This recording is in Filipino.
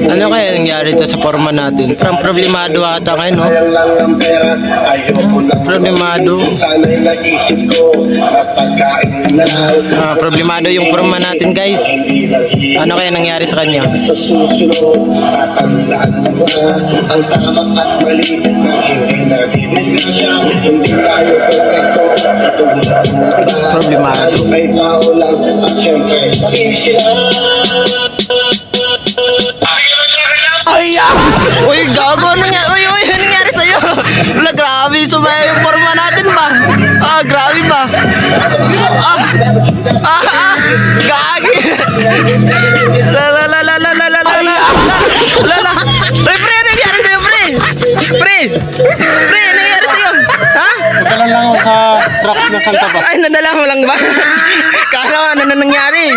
Ano kaya nangyari to sa forma natin? Parang problemado ata ngayon, no? Problemado. Problemado yung forma natin, guys. Ano kaya nangyari sa kanya? Problemado. Ay, uy, gago, ano nangyari? Uy, ano nangyari sa'yo? Wala, grabe, sumaya yung forma natin ba? Grabe ba? Gagi. Uy, pre, ano nangyari sa'yo, pre? Pre, ano nangyari sa'yo? Ha? Nagkalan lang ako sa truck na kanta ba? Ay, nadala mo lang ba? Kala mo, ano na nangyari?